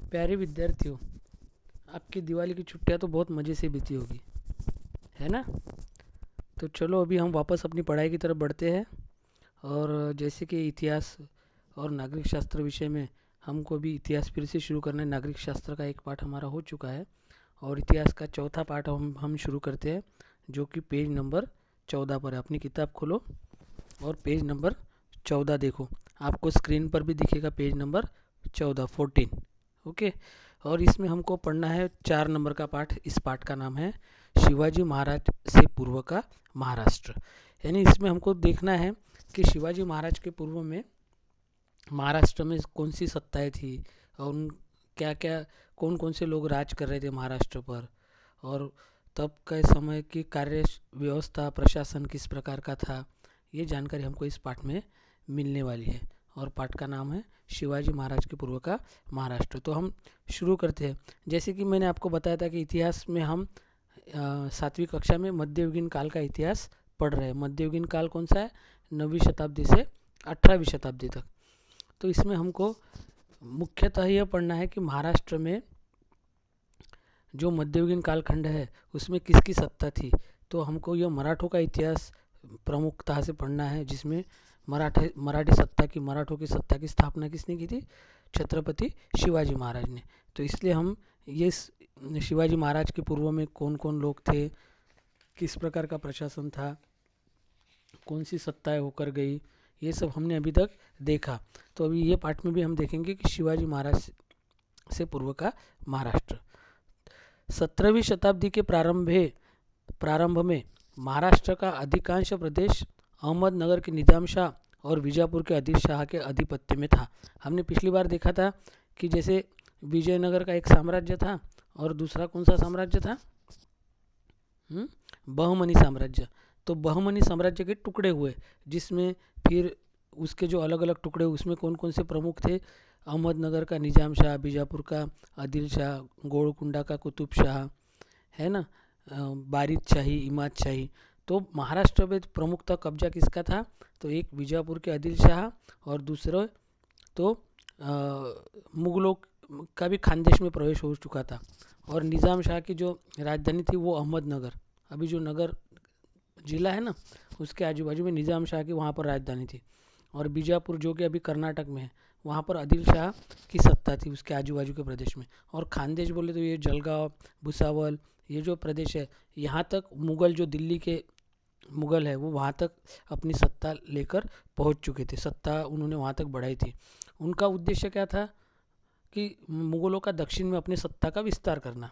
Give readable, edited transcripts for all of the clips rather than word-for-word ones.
प्यारे विद्यार्थियों, आपकी दिवाली की छुट्टियां तो बहुत मज़े से बीती होगी, है ना। तो चलो अभी हम वापस अपनी पढ़ाई की तरफ बढ़ते हैं। और जैसे कि इतिहास और नागरिक शास्त्र विषय में हमको अभी इतिहास फिर से शुरू करना है। नागरिक शास्त्र का एक पाठ हमारा हो चुका है और इतिहास का चौथा पाठ हम शुरू करते हैं, जो कि पेज नंबर 14 पर है। अपनी किताब खोलो और पेज नंबर 14 देखो। आपको स्क्रीन पर भी दिखेगा पेज नंबर 14, 14। ओके। और इसमें हमको पढ़ना है 4 नंबर का पाठ। इस पाठ का नाम है शिवाजी महाराज से पूर्व का महाराष्ट्र। यानी इसमें हमको देखना है कि शिवाजी महाराज के पूर्व में महाराष्ट्र में कौन सी सत्ताएं थी और उन क्या क्या कौन कौन से लोग राज कर रहे थे महाराष्ट्र पर, और तब के समय की कार्य व्यवस्था प्रशासन किस प्रकार का था। ये जानकारी हमको इस पाठ में मिलने वाली है और पाठ का नाम है शिवाजी महाराज के पूर्व का महाराष्ट्र। तो हम शुरू करते हैं। जैसे कि मैंने आपको बताया था कि इतिहास में हम 7वीं कक्षा में मध्ययुगीन काल का इतिहास पढ़ रहे हैं। मध्ययुगीन काल कौन सा है? 9वीं शताब्दी से 18वीं शताब्दी तक। तो इसमें हमको मुख्यतः यह पढ़ना है कि महाराष्ट्र में जो मध्ययुगीन कालखंड है उसमें किसकी सत्ता थी। तो हमको यह मराठों का इतिहास प्रमुखता से पढ़ना है, जिसमें मराठों की सत्ता की स्थापना किसने की थी? छत्रपति शिवाजी महाराज ने। तो इसलिए हम ये शिवाजी महाराज के पूर्व में कौन कौन लोग थे, किस प्रकार का प्रशासन था, कौन सी सत्ताएं होकर गई, ये सब हमने अभी तक देखा। तो अभी ये पाठ में भी हम देखेंगे कि शिवाजी महाराज से पूर्व का महाराष्ट्र। 17वीं शताब्दी के प्रारंभ में महाराष्ट्र का अधिकांश प्रदेश अहमदनगर के निजाम शाह और बीजापुर के आदिल शाह के आधिपत्य में था। हमने पिछली बार देखा था कि जैसे विजयनगर का एक साम्राज्य था और दूसरा कौन सा साम्राज्य था? बहमनी साम्राज्य। तो बहमनी साम्राज्य के टुकड़े हुए, जिसमें फिर उसके जो अलग अलग टुकड़े उसमें कौन कौन से प्रमुख थे? अहमदनगर का निजाम शाह, बीजापुर का आदिल शाह, गोलकुंडा का कुतुब शाह, है ना, बारिद शाही, इमाद शाही। तो महाराष्ट्र में प्रमुखतः कब्जा किसका था? तो एक बीजापुर के आदिल शाह और दूसरा तो मुगलों का भी खानदेश में प्रवेश हो चुका था। और निज़ाम शाह की जो राजधानी थी वो अहमदनगर, अभी जो नगर जिला है ना, उसके आजू बाजू में निज़ाम शाह की वहाँ पर राजधानी थी। और बीजापुर जो कि अभी कर्नाटक में है, वहाँ पर आदिल शाह की सत्ता थी उसके आजू बाजू के प्रदेश में। और खानदेश बोले तो ये जलगांव, भुसावल, ये जो प्रदेश है, यहाँ तक मुग़ल जो दिल्ली के मुग़ल है वो वहाँ तक अपनी सत्ता लेकर पहुँच चुके थे। सत्ता उन्होंने वहाँ तक बढ़ाई थी। उनका उद्देश्य क्या था? कि मुग़लों का दक्षिण में अपनी सत्ता का विस्तार करना।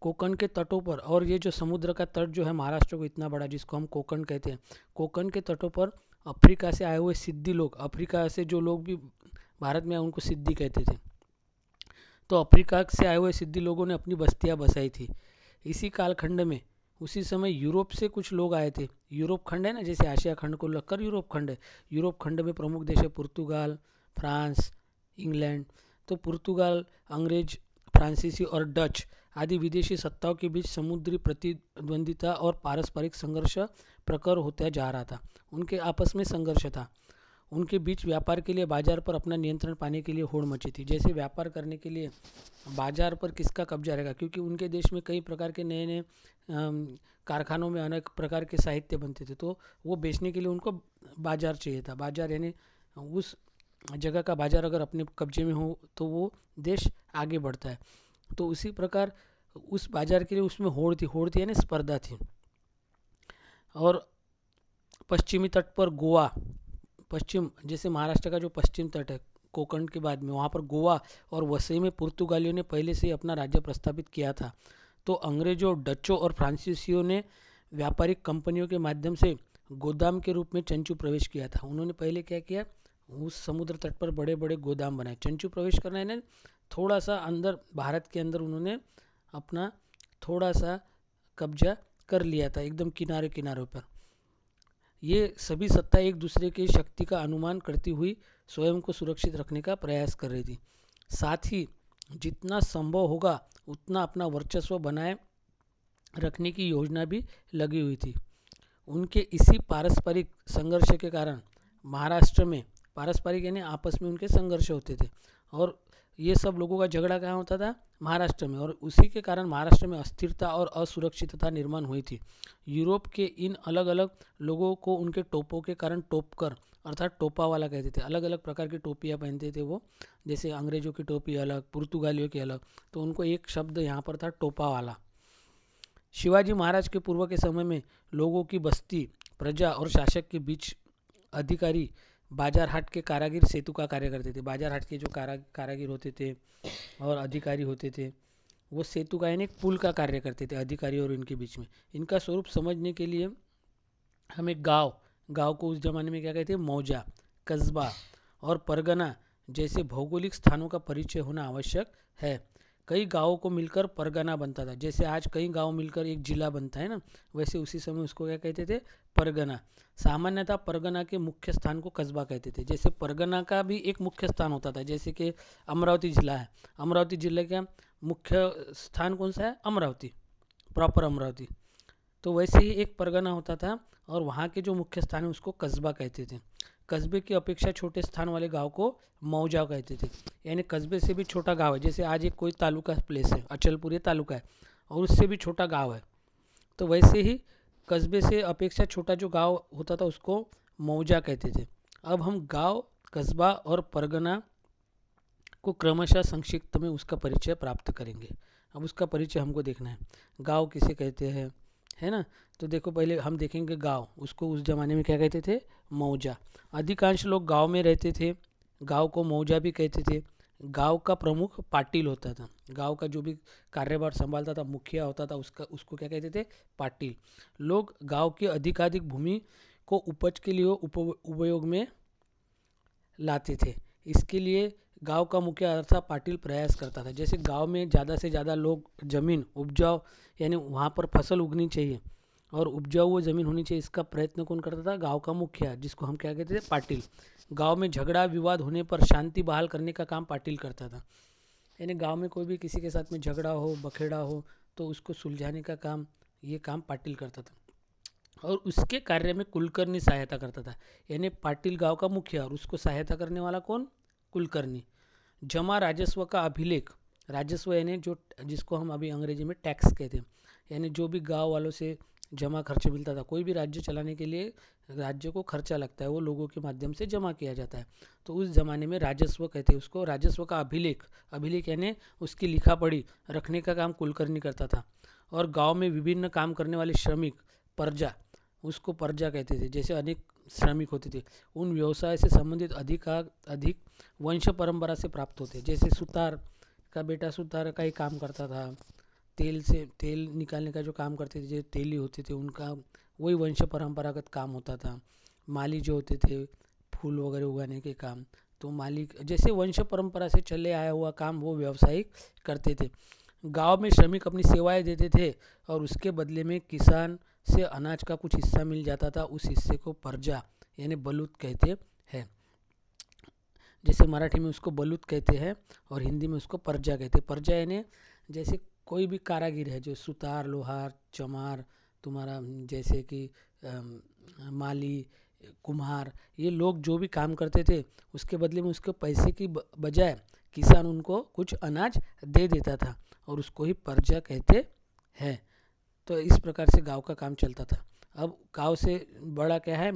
कोकण के तटों पर, और ये जो समुद्र का तट जो है महाराष्ट्र को इतना बड़ा, जिसको हम कोकण कहते हैं, कोकण के तटों पर अफ्रीका से आए हुए सिद्दी लोग, अफ्रीका से जो लोग भी भारत में आए उनको सिद्दी कहते थे। तो अफ्रीका से आए हुए सिद्दी लोगों ने अपनी बस्तियां बसाई थी। इसी कालखंड में उसी समय यूरोप से कुछ लोग आए थे। यूरोप खंड है ना, जैसे एशिया खंड को लगकर यूरोप खंड है। यूरोप खंड में प्रमुख देश है पुर्तगाल, फ्रांस, इंग्लैंड। तो पुर्तगाल, अंग्रेज, फ्रांसीसी और डच आदि विदेशी सत्ताओं के बीच समुद्री प्रतिद्वंदिता और पारस्परिक संघर्ष प्रखर होता जा रहा था। उनके आपस में संघर्ष था। उनके बीच व्यापार के लिए बाजार पर अपना नियंत्रण पाने के लिए होड़ मची थी। जैसे व्यापार करने के लिए बाजार पर किसका कब्जा रहेगा, क्योंकि उनके देश में कई प्रकार के नए नए कारखानों में अनेक प्रकार के साहित्य बनते थे। तो वो बेचने के लिए उनको बाजार चाहिए था। बाजार यानी उस जगह का बाजार अगर अपने कब्जे में हो तो वो देश आगे बढ़ता है। तो उसी प्रकार उस बाजार के लिए उसमें होड़ थी यानी स्पर्धा थी। और पश्चिमी तट पर गोवा, पश्चिम जैसे महाराष्ट्र का जो पश्चिम तट है कोकण के बाद में, वहाँ पर गोवा और वसई में पुर्तगालियों ने पहले से ही अपना राज्य प्रस्थापित किया था। तो अंग्रेजों, डचों और फ्रांसीसियों ने व्यापारिक कंपनियों के माध्यम से गोदाम के रूप में चंचू प्रवेश किया था। उन्होंने पहले क्या किया? उस समुद्र तट पर बड़े बड़े गोदाम बनाए। चंचू प्रवेश करना है ना, थोड़ा सा अंदर भारत के अंदर उन्होंने अपना थोड़ा सा कब्जा कर लिया था, एकदम किनारे किनारों पर। ये सभी सत्ता एक दूसरे की शक्ति का अनुमान करती हुई स्वयं को सुरक्षित रखने का प्रयास कर रही थी। साथ ही जितना संभव होगा उतना अपना वर्चस्व बनाए रखने की योजना भी लगी हुई थी। उनके इसी पारस्परिक संघर्ष के कारण महाराष्ट्र में, पारस्परिक यानी आपस में उनके संघर्ष होते थे, और ये सब लोगों का झगड़ा कहाँ होता था? महाराष्ट्र में। और उसी के कारण महाराष्ट्र में अस्थिरता और असुरक्षितता निर्माण हुई थी। यूरोप के इन अलग अलग लोगों को उनके टोपों के कारण टोपकर अर्थात टोपा वाला कहते थे। अलग अलग प्रकार की टोपियाँ पहनते थे वो, जैसे अंग्रेजों की टोपी अलग, पुर्तगालियों की अलग, तो उनको एक शब्द यहाँ पर था टोपा वाला। शिवाजी महाराज के पूर्व के समय में लोगों की बस्ती, प्रजा और शासक के बीच अधिकारी बाजार हाट के कारागिर सेतु का कार्य करते थे। बाजार हाट के जो कारागिर होते थे और अधिकारी होते थे, वो सेतु का यानी एक पुल का कार्य करते थे अधिकारी और इनके बीच में। इनका स्वरूप समझने के लिए हमें गांव को उस जमाने में क्या कहते हैं? मौजा, कस्बा और परगना जैसे भौगोलिक स्थानों का परिचय होना आवश्यक है। कई गांवों को मिलकर परगना बनता था। जैसे आज कई गांव मिलकर एक जिला बनता है ना, वैसे उसी समय उसको क्या कहते थे? परगना। सामान्यतः परगना के मुख्य स्थान को कस्बा कहते थे। जैसे परगना का भी एक मुख्य स्थान होता था, जैसे कि अमरावती जिला है, अमरावती जिले का मुख्य स्थान कौन सा है? अमरावती, प्रॉपर अमरावती। तो वैसे ही एक परगना होता था और वहाँ के जो मुख्य स्थान है उसको कस्बा कहते थे। कस्बे की अपेक्षा छोटे स्थान वाले गांव को मौजा कहते थे। यानी कस्बे से भी छोटा गांव है, जैसे आज एक कोई तालुका प्लेस है, अचलपुर ये तालुका है, और उससे भी छोटा गांव है, तो वैसे ही कस्बे से अपेक्षा छोटा जो गांव होता था उसको मौजा कहते थे। अब हम गांव, कस्बा और परगना को क्रमशः संक्षिप्त में उसका परिचय प्राप्त करेंगे। अब उसका परिचय हमको देखना है। गांव किसे कहते हैं, है ना? तो देखो, पहले हम देखेंगे गांव, उसको उस ज़माने में क्या कहते थे? मौजा। अधिकांश लोग गांव में रहते थे, गांव को मौजा भी कहते थे। गांव का प्रमुख पाटिल होता था। गांव का जो भी कार्यभार संभालता था, मुखिया होता था, उसको क्या कहते थे? पाटिल। लोग गांव की अधिकाधिक भूमि को उपज के लिए उपयोग में लाते थे। इसके लिए गांव का मुखिया अर्थात पाटिल प्रयास करता था। जैसे गांव में ज़्यादा से ज़्यादा लोग जमीन उपजाऊ, यानी वहाँ पर फसल उगनी चाहिए और उपजाऊ वो ज़मीन होनी चाहिए, इसका प्रयत्न कौन करता था? गांव का मुखिया, जिसको हम क्या कहते थे? पाटिल। गांव में झगड़ा विवाद होने पर शांति बहाल करने का काम पाटिल करता था। यानी गांव में कोई भी किसी के साथ में झगड़ा हो, बखेड़ा हो, तो उसको सुलझाने का काम, ये काम पाटिल करता था। और उसके कार्य में कुलकर्णी सहायता करता था। यानी पाटिल गांव का मुखिया और उसको सहायता करने वाला कौन? कुलकर्णी। जमा राजस्व का अभिलेख, राजस्व यानी जो, जिसको हम अभी अंग्रेजी में टैक्स कहते हैं, यानी जो भी गांव वालों से जमा खर्च मिलता था। कोई भी राज्य चलाने के लिए राज्य को खर्चा लगता है, वो लोगों के माध्यम से जमा किया जाता है, तो उस ज़माने में राजस्व कहते हैं उसको। राजस्व का अभिलेख, अभिलेख यानी उसकी लिखा पढ़ी रखने का काम कुलकर्णी करता था। और गांव में विभिन्न काम करने वाले श्रमिक, प्रजा, उसको प्रजा कहते थे। जैसे अनेक श्रमिक होते थे, उन व्यवसाय से संबंधित अधिक वंश परंपरा से प्राप्त होते। जैसे सुतार का बेटा सुतार का ही काम करता था, तेल निकालने का जो काम करते थे, जो तेली होते थे, उनका वही वंश परंपरागत काम होता था। माली जो होते थे, फूल वगैरह उगाने के काम, तो माली जैसे वंश परंपरा से चले आया हुआ काम वो व्यवसायिक करते थे। गांव में श्रमिक अपनी सेवाएं देते थे और उसके बदले में किसान से अनाज का कुछ हिस्सा मिल जाता था। उस हिस्से को प्रजा यानी बलूत कहते हैं। जैसे मराठी में उसको बलूत कहते हैं और हिंदी में उसको प्रजा कहते हैं। प्रजा यानी जैसे कोई भी कारागिर है, जो सुतार, लोहार, चमार, तुम्हारा जैसे कि माली, कुम्हार, ये लोग जो भी काम करते थे, उसके बदले में उसके पैसे की बजाय किसान उनको कुछ अनाज दे देता था और उसको ही प्रजा कहते हैं। तो इस प्रकार से गांव का काम चलता था। अब गांव से बड़ा क्या है?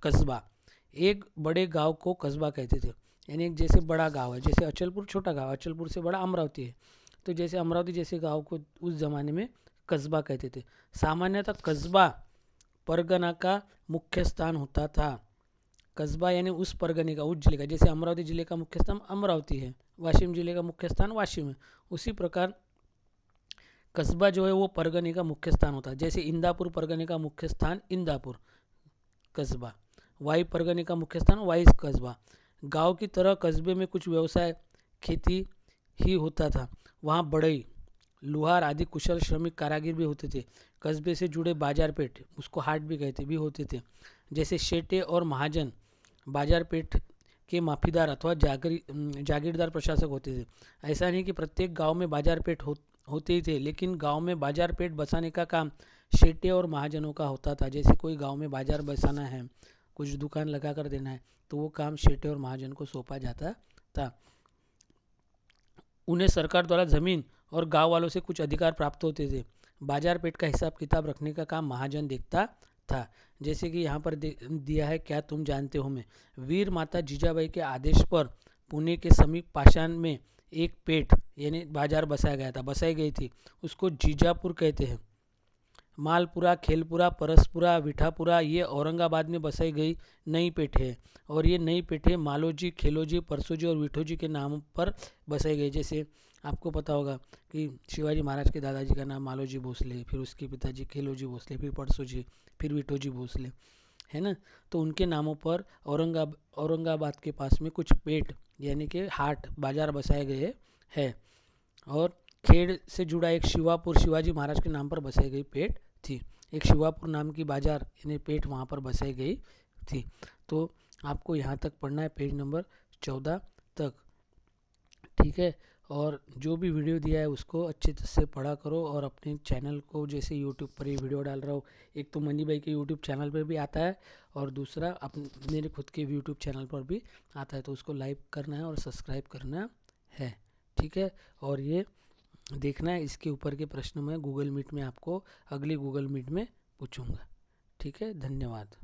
कस्बा। एक बड़े गांव को कस्बा कहते थे। यानी एक जैसे बड़ा गांव है, जैसे अचलपुर छोटा गांव, अचलपुर से बड़ा अमरावती है, तो जैसे अमरावती जैसे गांव को उस ज़माने में कस्बा कहते थे। सामान्यतः कस्बा परगना का मुख्य स्थान होता था। कस्बा यानी उस परगने का, उस जिले का। जैसे अमरावती जिले का मुख्य स्थान अमरावती है, वाशिम जिले का मुख्य स्थान वाशिम है, उसी प्रकार कस्बा जो है वो परगने का मुख्य स्थान होता है। जैसे इंदापुर परगने का मुख्य स्थान इंदापुर कस्बा, वाई परगने का मुख्य स्थान वाई कस्बा। गांव की तरह कस्बे में कुछ व्यवसाय खेती ही होता था। वहाँ बढ़ई, लुहार आदि कुशल श्रमिक कारागिर भी होते थे। कस्बे से जुड़े बाजार पेट, उसको हाट भी कहते भी होते थे। जैसे शेटे और महाजन बाजार पेट के माफीदार अथवा जागीरदार प्रशासक होते थे। ऐसा नहीं कि प्रत्येक गांव में बाजार पेट होते ही थे, लेकिन गांव में बाजार पेट बसाने का काम शेटे और महाजनों का होता था। जैसे कोई गांव में बाजार बसाना है, कुछ दुकान लगा कर देना है, तो वो काम शेटे और महाजन को सौंपा जाता था। उन्हें सरकार द्वारा ज़मीन और गांव वालों से कुछ अधिकार प्राप्त होते थे। बाजार पेट का हिसाब किताब रखने का काम महाजन देखता था। जैसे कि यहाँ पर दिया है, क्या तुम जानते हो में वीर माता जीजाबाई के आदेश पर पुणे के समीप पाषाण में एक पेट यानी बाजार बसाई गई थी। उसको जीजापुर कहते हैं। मालपुरा, खेलपुरा, परसपुरा, विठापुरा ये औरंगाबाद में बसाई गई नई पेठे है। और ये नई पेठे मालोजी, खेलोजी, परसोजी और विठोजी के नाम पर बसाई गई। जैसे आपको पता होगा कि शिवाजी महाराज के दादाजी का नाम मालोजी भोसले, फिर उसके पिताजी खेलोजी भोसले, फिर परसोजी, फिर विठोजी भोसले, है ना। तो उनके नामों पर औरंगाबाद के पास में कुछ पेट यानी कि हाट बाजार बसाए गए हैं। और खेड़ से जुड़ा एक शिवापुर शिवाजी महाराज के नाम पर बसाई गई पेट थी। एक शिवापुर नाम की बाजार यानी पेट वहाँ पर बसाई गई थी। तो आपको यहाँ तक पढ़ना है, पेज नंबर 14 तक, ठीक है। और जो भी वीडियो दिया है उसको अच्छे से पढ़ा करो। और अपने चैनल को, जैसे यूट्यूब पर ये वीडियो डाल रहा हूँ, एक तो मनी भाई के यूट्यूब चैनल पर भी आता है और दूसरा अपने मेरे खुद के यूट्यूब चैनल पर भी आता है, तो उसको लाइक करना है और सब्सक्राइब करना है, ठीक है। और ये देखना है, इसके ऊपर के प्रश्न मैं गूगल मीट में आपको अगली गूगल मीट में पूछूंगा, ठीक है। धन्यवाद।